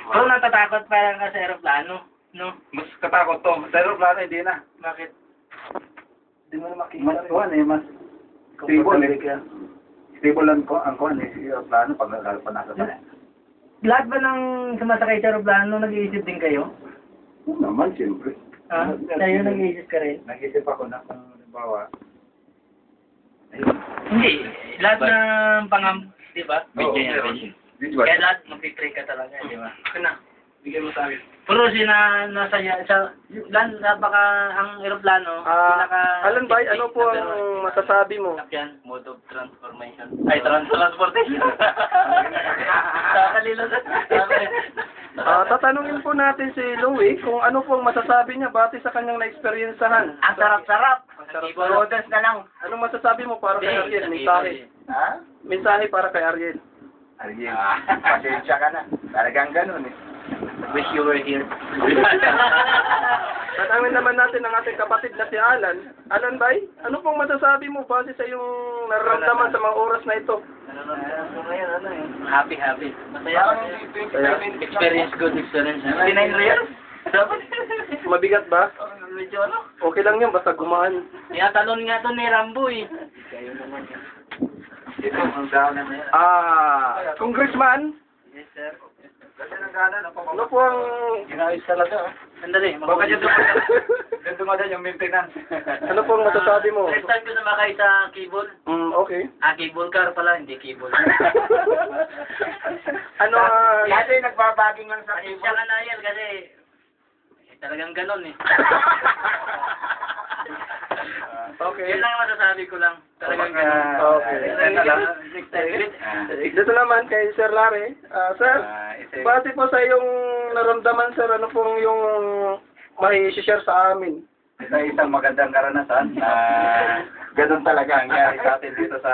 So, natatakot parang ka sa aeroplano, no? Mas katakot to. Sa aeroplano, hindi na. Bakit? Hindi mo na makita. Mas kuhan eh, mas stable eh. Ka. Stable ang kuhan eh, sa aeroplano pag nasa tayo. Lahat ba ng sumasakay sa aeroplano, nag-iisip din kayo? Oo naman, siyempre. Ha? Kayo nag-iisip ka rin? Nag-isip ako na kung halimbawa, Hindi. Lahat ng pangam, di ba? Oo, visual. Kaya lahat magpipray ka talaga, di ba? Ano? Bigyan mo sa akin. Pero nasa napaka ang eroplano, Alan Bay, ano po ang masasabi mo? Yan, mode of transformation. Ay, transportation. Kakalila sa. Tatanungin po natin si Louie kung ano po ang masasabi niya batay sa kanyang na-experiencehan. Ang sarap-sarap. sarap. Noodles na lang. Anong masasabi mo para kay Ariel? Hindi, Mensahe. Ha? Mensahe para kay Ariel. Ariel, pasensya ka na. Talagang ganun eh. Wish you were here. Tanawin naman natin ang ating kapatid na si Alan. Alan Bay, ano pong masasabi mo base sa iyong nararamdaman sa mga oras na ito? Happy. Masaya. Experience, good experience. 59 reals? Mabigat ba? Medyo ano? Okay lang yun, basta gumaan. Tinatalon nga to ni Rambo eh. Ito, ang down na yan. Congressman, Yes, sir. Kasi nagana na ano po ang... Ginayos talaga. Sandali. Baka dyan dumadan yung maintenance. Ano po ang masasabi mo? Next time ko sumakay sa cable. Okay. Cable car pala, hindi cable. Ano Kasi nagbabaging lang sa Siya ka na yan kasi talagang ganon eh. Okay. Yun lang ang masasabi ko lang. Talagang Okay. ganon. Okay. Dito naman kay Sir Larry. Sir, base po sa iyong naramdaman, sir, ano pong yung may share sa amin? Ito isang magandang karanasan na ganun talaga ang nangyari sa atin dito sa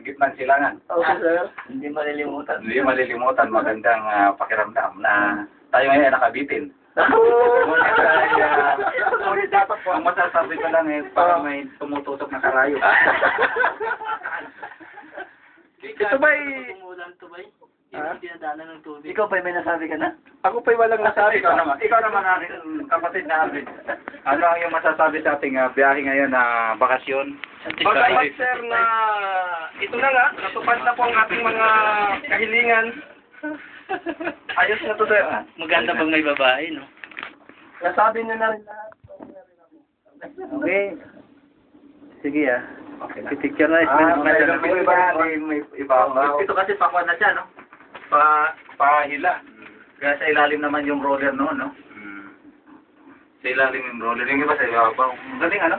gitnang silangan. Okay, sir. Hindi malilimutan. Hindi malilimutan, magandang pakiramdam na tayo ngayon nakabitin. Ngunit dapat po, ang masasabi ko lang eh, parang may tumututok na karayo. Ito ba'y... Umulan to ba'y? Ha? Hindi dinadanan ng tubig. Ikaw ba'y may nasabi ka na? Ako pa'y walang nasabi Ikaw ka. naman aking kapatid na Arvin. Ano ang iyong masasabi sa ating biyahe ngayon na bakasyon? Bagamat, sir, na ito na nga, natupad na po ang ating mga kahilingan. Ayos na to, sir. Maganda pag may babae, no? Nasabi niyo na rin lahat. Okay. Sige Okay na. Picture na. May iba. Ito kasi pakuan na siya, no? Pahila. Kaya sa ilalim naman yung roller noon, no? Sa ilalim yung roller. Yung iba sa ibabaw. Galing, ano?